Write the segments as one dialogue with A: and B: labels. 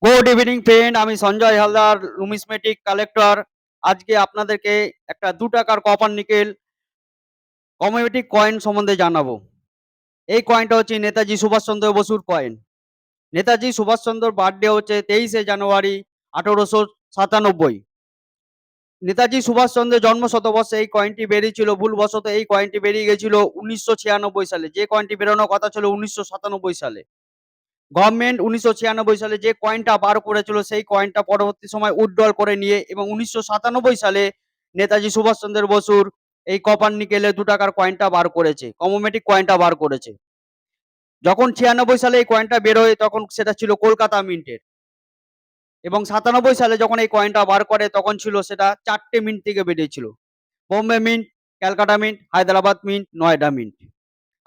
A: Good evening friend, আমি Sanjay Haldar, নুমিসমেটিক collector. আজকে আপনাদেরকে একটা 2 টাকার কপার নিকেল কমেডিক কয়েন সম্বন্ধে জানাবো। এই কয়েনটা হচ্ছে নেতাজি সুভাষচন্দ্র বসুর কয়েন। নেতাজি সুভাষচন্দ্র বার্থডে হচ্ছে 23শে জানুয়ারি 1897। নেতাজি সুভাষচন্দ্রের জন্ম শতবর্ষে এই কয়েনটি বেরিয়েছিল। ভুলবশত এই কয়েনটি বেরিয়ে গেছিল 1996 সালে, যে কয়েনটি বেরোনোর কথা ছিল 1997 সালে। গভর্নমেন্ট 1996 সালে যে কয়েনটা বার করেছিল সেই কয়েনটা পরবর্তী সময় উইথড্রল করে নিয়ে এবং 1997 সালে নেতাজি সুভাষচন্দ্র বসুর এই কপার নিকেলে 2 টাকার কয়েনটা বার করেছে, কমোমেটিক কয়েনটা বার করেছে। যখন 96 সালে এই কয়েনটা বেরোয় তখন সেটা ছিল কলকাতা মিন্টের, এবং 97 সালে যখন এই কয়েনটা বার করে তখন ছিল সেটা 4টে মিন্ট থেকে বেরিয়েছিল: Bombay mint, Calcutta mint, Hyderabad mint, Noida mint.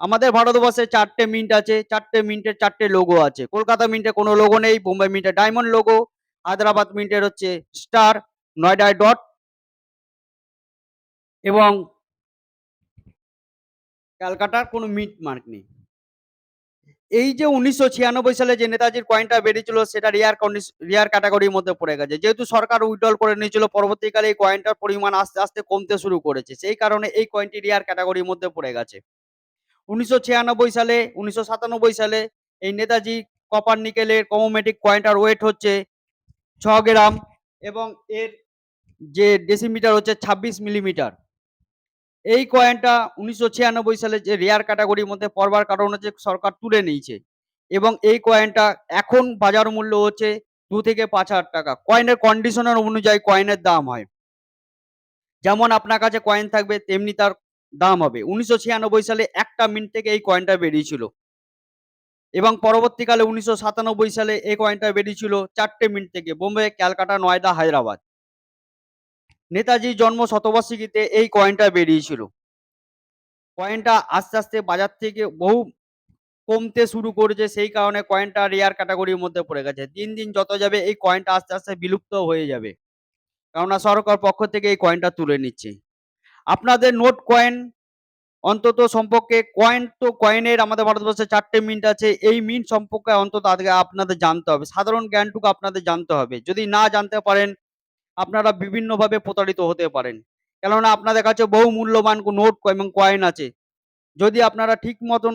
A: আমাদের ভারতবর্ষে 4টে মিন্ট আছে, 4টে মিন্টের 4টে লোগো আছে। কলকাতা মিন্টে কোনো লোগো নেই, বোম্বাই মিন্টে ডায়মন্ড লোগো, হায়দ্রাবাদ মিন্টের হচ্ছে স্টার, নয়ডায় ডট, এবং ক্যালকাটার কোনো মিন্ট মার্ক নেই। এই যে 1996 সালে যে নেতাজির কয়েনটা বেরিয়েছিল সেটা রিয়ার ক্যাটাগরির মধ্যে পড়ে গেছে। যেহেতু সরকার উইথড্রল করে নিয়েছিল, পরবর্তীকালে এই কয়েনটার পরিমাণ আস্তে আস্তে কমতে শুরু করেছে, সেই কারণে এই কয়েনটি রিয়ার ক্যাটাগরির মধ্যে পড়ে গেছে। 1996 সালে এই নেতাজি কপার নিকেলের কমোমেটিক কয়েনটার ওয়েট হচ্ছে 6 গ্রাম, এবং এর যে ডেসিমিটার হচ্ছে 26 মিলিমিটার। এই কয়েনটা 1996 সালে যে রেয়ার ক্যাটাগরির মধ্যে পড়বার কারণ হচ্ছে সরকার তুলে নিয়েছে, এবং এই কয়েনটা এখন বাজার মূল্য হচ্ছে 2 থেকে 5 হাজার টাকা। কয়েনের কন্ডিশনের অনুযায়ী কয়েনের দাম হয়, যেমন আপনার কাছে কয়েন থাকবে তেমনি তার দাম হবে। 1996 সালে একটা মিন্ট থেকে এই কয়েনটা বেরিয়েছিল, এবং পরবর্তীকালে 1997 সালে এই কয়েনটা বেরিয়েছিল 4টে মিন্ট থেকে: বোম্বে, ক্যালকাটা, নয়ডা, হায়দ্রাবাদ। নেতাজির জন্ম শতবার্ষিকীতে এই কয়েনটা বেরিয়েছিল। কয়েনটা আস্তে আস্তে বাজার থেকে বহু কমতে শুরু করেছে, সেই কারণে কয়েনটা রেয়ার ক্যাটাগরির মধ্যে পড়ে গেছে। দিন দিন যত যাবে এই কয়েনটা আস্তে আস্তে বিলুপ্ত হয়ে যাবে, কেননা সরকার পক্ষ থেকে এই কয়েনটা তুলে নিচ্ছে। আপনাদের নোট কয়েন অন্তত সম্পর্কে, কয়েন তো কয়েনের আমাদের ভারতবর্ষে 4টে মিন্ট আছে, এই মিন্ট সম্পর্কে অন্তত আগে আপনাদের জানতে হবে, সাধারণ জ্ঞানটুকু আপনাদের জানতে হবে। যদি না জানতে পারেন আপনারা বিভিন্নভাবে প্রতারিত হতে পারেন, কেননা আপনাদের কাছে বহু মূল্যবান নোট এবং কয়েন আছে। যদি আপনারা ঠিক মতন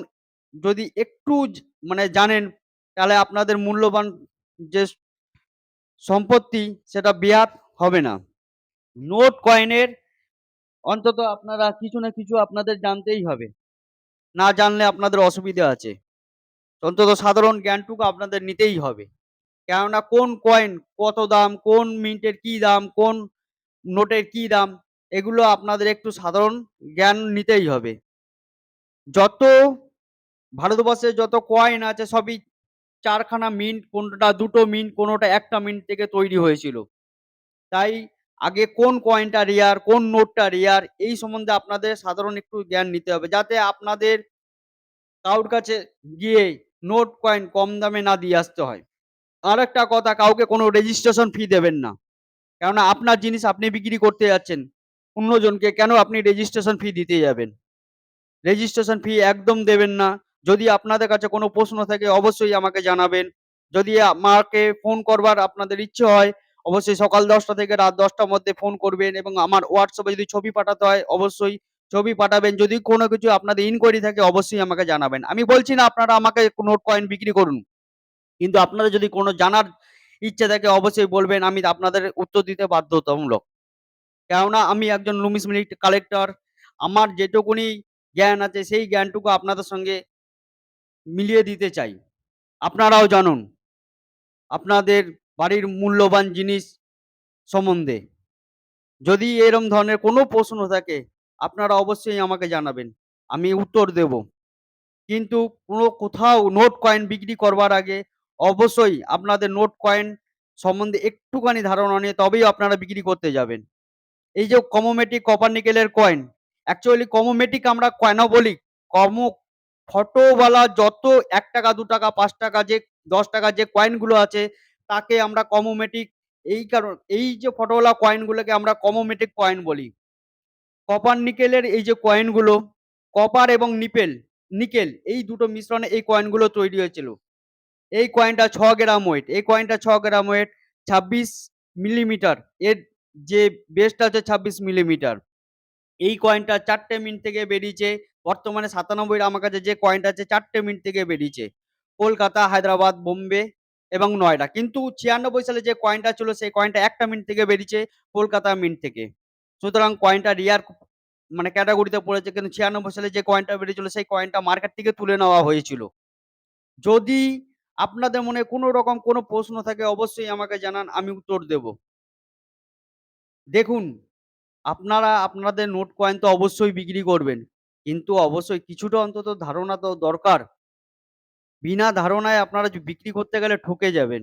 A: যদি একটু মানে জানেন, তাহলে আপনাদের মূল্যবান যে সম্পত্তি সেটা বেহাত হবে না। নোট কয়েনের অন্তত আপনারা কিছু না কিছু আপনাদের জানতেই হবে, না জানলে আপনাদের অসুবিধা আছে। অন্তত সাধারণ জ্ঞানটুকু আপনাদের নিতেই হবে, কেননা কোন কয়েন কত দাম, কোন মিন্টের কি দাম, কোন নোটের কি দাম, এগুলো আপনাদের একটু সাধারণ জ্ঞান নিতেই হবে। যত ভারতবর্ষে যত কয়েন আছে সবই 4খানা মিন্ট, কোনটা 2টো মিন্ট, কোনটা 1টা মিন্ট থেকে তৈরি হয়েছিল। তাই আগে কোন কয়েনটা রেয়ার, কোন নোটটা রেয়ার, এই সম্বন্ধে আপনাদের সাধারণ একটু জ্ঞান নিতে হবে, যাতে আপনাদের কারোর কাছে গিয়ে নোট কয়েন কম দামে না দিয়ে আসতে হয়। আরেকটা কথা, কাউকে কোনো রেজিস্ট্রেশন ফি দেবেন না, কেননা আপনার জিনিস আপনি বিক্রি করতে যাচ্ছেন, অন্যজনকে কেন আপনি রেজিস্ট্রেশন ফি দিতে যাবেন? রেজিস্ট্রেশন ফি একদম দেবেন না। যদি আপনাদের কাছে কোনো প্রশ্ন থাকে অবশ্যই আমাকে জানাবেন। যদি আমাকে ফোন করবার আপনাদের ইচ্ছে হয়, অবশ্যই সকাল 10টা থেকে রাত 10টার মধ্যে ফোন করবেন, এবং আমার হোয়াটসঅ্যাপে যদি ছবি পাঠাতে হয় অবশ্যই ছবি পাঠাবেন। যদি কোনো কিছু আপনাদের ইনকোয়ারি থাকে অবশ্যই আমাকে জানাবেন। আমি বলছি না আপনারা আমাকে নোট কয়েন বিক্রি করুন, কিন্তু আপনাদের যদি কোনো জানার ইচ্ছে থাকে অবশ্যই বলবেন, আমি আপনাদের উত্তর দিতে বাধ্যতামূলক। কেননা আমি একজন নুমিসমেটিক কালেক্টর, আমার যেটুকুনি জ্ঞান আছে সেই জ্ঞানটুকু আপনাদের সঙ্গে মিলিয়ে দিতে চাই। আপনারাও জানুন আপনাদের বাড়ির মূল্যবান জিনিস সম্বন্ধে। যদি এরম ধরনের কোনো প্রশ্ন থাকে আপনারা অবশ্যই আমাকে জানাবেন, আমি উত্তর দেব। কিন্তু কোনো কোথাও নোট কয়েন বিক্রি করবার আগে অবশ্যই আপনাদের নোট কয়েন সম্বন্ধে একটুখানি ধারণা নিয়ে তবেই আপনারা বিক্রি করতে যাবেন। এই যে কমোমেটিক কপার নিকেলের কয়েন, অ্যাকচুয়ালি কমোমেটিক আমরা কেন বলি? কম ফটোওয়ালা যত 1 টাকা, 2 টাকা, 5 টাকা, যে 10 টাকা যে কয়েনগুলো আছে তাকে আমরা কমোমেটিক, এই কারণ এই যে ফটোওয়ালা কয়েনগুলোকে আমরা কমোমেটিক কয়েন বলি। কপার নিকেলের এই যে কয়েনগুলো, কপার এবং নিকেল এই দুটো মিশ্রণে এই কয়েনগুলো তৈরি হয়েছিল। এই কয়েনটা 6 গ্রাম ওয়েট, এই কয়েনটা 6 গ্রাম ওয়েট, 26 মিলিমিটার, এর যে বেসটা হচ্ছে 26 মিলিমিটার। এই কয়েনটা 4 টে মিন্ট থেকে বেরিয়েছে। বর্তমানে 97 আমার কাছে যে কয়েনটা আছে 4 টে মিন্ট থেকে বেরিয়েছে। কলকাতা, হায়দ্রাবাদ, বোম্বে এবং নয়ডা। কিন্তু 96 সালে যে কয়েনটা ছিল সেই কয়েনটা 1 টা মিন্ট থেকে বেরিয়েছে, কলকাতা মিন্ট থেকে। সুতরাং কয়েনটা রেয়ার মানে ক্যাটেগরিতে পড়েছে। কিন্তু 96 সালে যে কয়েনটা বেরিয়েছিল সেই কয়েনটা মার্কেট থেকে তুলে নেওয়া হয়েছিল। যদি আপনাদের মনে কোনো রকম কোনো প্রশ্ন থাকে অবশ্যই আমাকে জানান, আমি উত্তর দেব। দেখুন, আপনারা আপনাদের নোট কয়েন তো অবশ্যই বিক্রি করবেন। কিন্তু অবশ্যই কিছুটা অন্তত ধারণা তো দরকার। বিনা ধারণায় আপনারা বিক্রি করতে গেলে ঠকে যাবেন।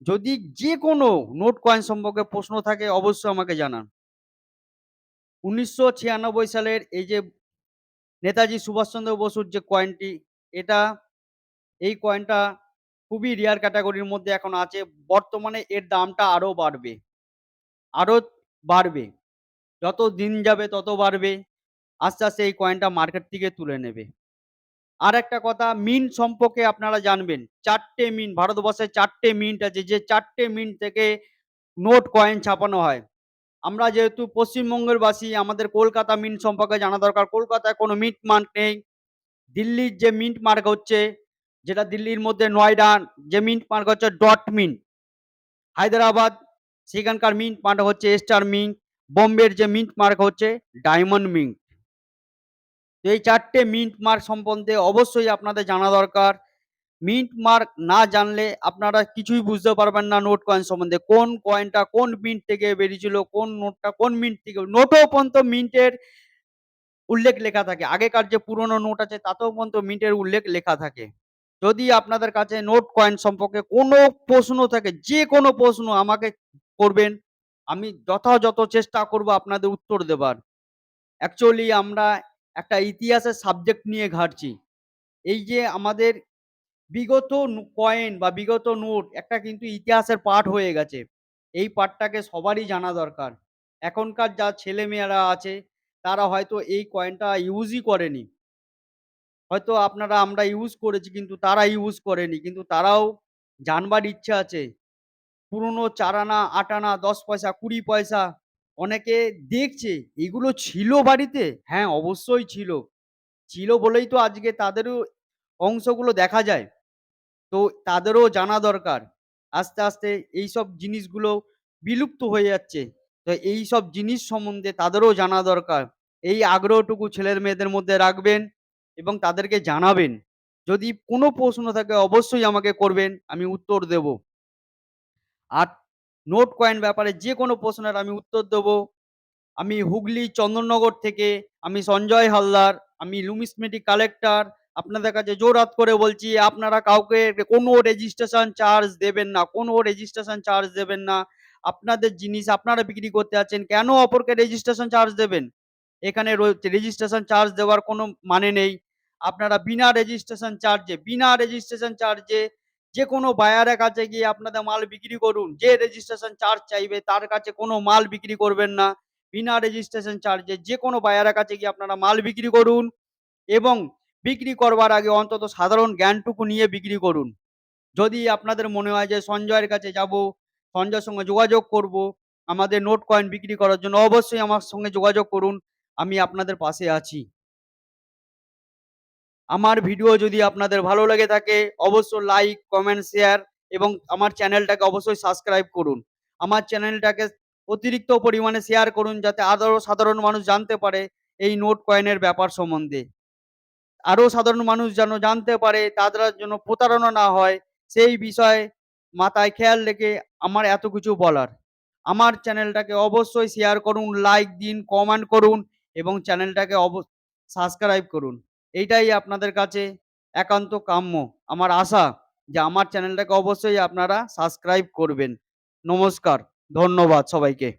A: যদি যেকোনো নোট কয়েন সম্পর্কে প্রশ্ন থাকে অবশ্যই আমাকে জানান। ১৯৯৬ সালের এই যে নেতাজি সুভাষচন্দ্র বসুর যে কয়েনটি, এটা এই কয়েনটা খুবই রেয়ার ক্যাটেগরির মধ্যে এখন আছে। বর্তমানে এর দামটা আরো বাড়বে, আরো বাড়বে। যত দিন যাবে তত বাড়বে। আস্তে, আস্তে এই কয়েনটা মার্কেট থেকে তুলে নেবে। আরেকটা কথা, মিন্ট সম্পর্কে আপনারা জানবেন। ৪ টে মিন্ট, ভারতবর্ষে ৪ টে মিন্ট আছে, যে ৪ টে মিন্ট থেকে নোট কয়েন ছাপানো হয়। আমরা যেহেতু পশ্চিমবঙ্গের বাসী, আমাদের কলকাতা মিন্ট সম্পর্কে জানা দরকার। কলকাতায় কোনো মিন্ট মার্ক নেই। দিল্লির যে মিন্ট মার্ক হচ্ছে, যেটা দিল্লির মধ্যে নয়ডা, যে মিন্ট মার্ক হচ্ছে ডট মিন্ট। হায়দ্রাবাদ, সেখানকার মিন্ট মার্ক হচ্ছে স্টার মিন্ট। বোম্বের যে মিন্ট মার্ক হচ্ছে ডায়মন্ড মিন্ট। তো এই ৪ টে মিন্ট মার্ক সম্বন্ধে অবশ্যই আপনাদের জানা দরকার। মিন্ট মার্ক না জানলে আপনারা কিছুই বুঝতে পারবেন না নোট কয়েন সম্বন্ধে। কোন কয়েনটা কোন মিন্ট থেকে বেরিয়েছিল, কোন নোটটা কোন মিন্ট থেকে, নোটও পর্যন্ত মিন্টের উল্লেখ লেখা থাকে। আগেকার যে পুরনো নোট আছে তাতেও পর্যন্ত মিন্টের উল্লেখ লেখা থাকে। যদি আপনাদের কাছে নোট কয়েন সম্পর্কে কোনো প্রশ্ন থাকে, যেকোনো প্রশ্ন আমাকে করবেন। আমি যথাযথ চেষ্টা করব আপনাদের উত্তর দেবার। অ্যাকচুয়ালি আমরা একটা ইতিহাসের সাবজেক্ট নিয়ে ঘাঁটছি। এই যে আমাদের বিগত কয়েন বা বিগত নোট একটা কিন্তু ইতিহাসের পার্ট হয়ে গেছে। এই পার্টটাকে সবারই জানা দরকার। এখনকার যা ছেলেমেয়েরা আছে তারা হয়তো এই কয়েনটা ইউজই করেনি। হয়তো আমরা ইউজ করেছি কিন্তু তারা ইউজ করেনি। কিন্তু তারাও জানবার ইচ্ছা আছে। পুরনো ৪ আনা, ৮ আনা, ১০ পয়সা, ২০ পয়সা অনেকে দেখছে এগুলো ছিল বাড়িতে? হ্যাঁ, অবশ্যই ছিল। ছিল বলেই তো আজকে তাদেরও অংশগুলো দেখা যায়। তো তাদেরও জানা দরকার। আস্তে, আস্তে এইসব জিনিসগুলো বিলুপ্ত হয়ে যাচ্ছে। তো এইসব জিনিস সম্বন্ধে তাদেরও জানা দরকার। এই আগ্রহটুকু ছেলের মেয়েদের মধ্যে রাখবেন এবং তাদেরকে জানাবেন। যদি কোনো প্রশ্ন থাকে অবশ্যই আমাকে করবেন, আমি উত্তর দেব। আর নোট কয়েন ব্যাপারে যেকোনো প্রশ্নের আমি উত্তর দেব। আমি হুগলি চন্দননগর থেকে আমি সঞ্জয় হালদার, আমি নুমিসমেটিক কালেক্টর। আপনাদের কাছে জোরহাত করে বলছি, আপনারা কাউকে কোনো রেজিস্ট্রেশন চার্জ দেবেন না, কোনো রেজিস্ট্রেশন চার্জ দেবেন না। আপনাদের জিনিস আপনারা বিক্রি করতে যাচ্ছেন, কেন অপরকে রেজিস্ট্রেশন চার্জ দেবেন? এখানে রেজিস্ট্রেশন চার্জ দেওয়ার কোনো মানে নেই। আপনারা বিনা রেজিস্ট্রেশন চার্জে যেকোনো বায়ারের কাছে গিয়ে আপনাদের মাল বিক্রি করুন। যে রেজিস্ট্রেশন চার্জ চাইবে তার কাছে কোনো মাল বিক্রি করবেন না। বিনা রেজিস্ট্রেশন চার্জে যেকোনো বায়ারের কাছে গিয়ে আপনারা মাল বিক্রি করুন এবং বিক্রি করবার আগে অন্তত সাধারণ জ্ঞানটুকু নিয়ে বিক্রি করুন। যদি আপনাদের মনে হয় যে সঞ্জয়ের কাছে যাবো, সঞ্জয়ের সঙ্গে যোগাযোগ করব আমাদের নোট কয়েন বিক্রি করার জন্য, অবশ্যই আমার সঙ্গে যোগাযোগ করুন। আমি আপনাদের পাশে আছি। আমার ভিডিও যদি আপনাদের ভালো লেগে থাকে অবশ্যই লাইক, কমেন্ট, শেয়ার এবং আমার চ্যানেলটাকে অবশ্যই সাবস্ক্রাইব করুন। আমার চ্যানেলটাকে অতিরিক্ত পরিমাণে শেয়ার করুন যাতে আরো সাধারণ মানুষ জানতে পারে এই নোট কয়েনের ব্যাপার সম্বন্ধে। আরো সাধারণ মানুষ যেন জানতে পারে, তাদের যেন প্রতারণা না হয় সেই বিষয়ে মাথায় খেয়াল রেখে আমার এত কিছু বলার। আমার চ্যানেলটাকে অবশ্যই শেয়ার করুন, লাইক দিন, কমেন্ট করুন এবং চ্যানেলটাকে সাবস্ক্রাইব করুন। এইটাই আপনাদের কাছে একান্ত কাম্য। আমার আশা যে আমার চ্যানেলটাকে অবশ্যই আপনারা সাবস্ক্রাইব করবেন। নমস্কার, ধন্যবাদ সবাইকে।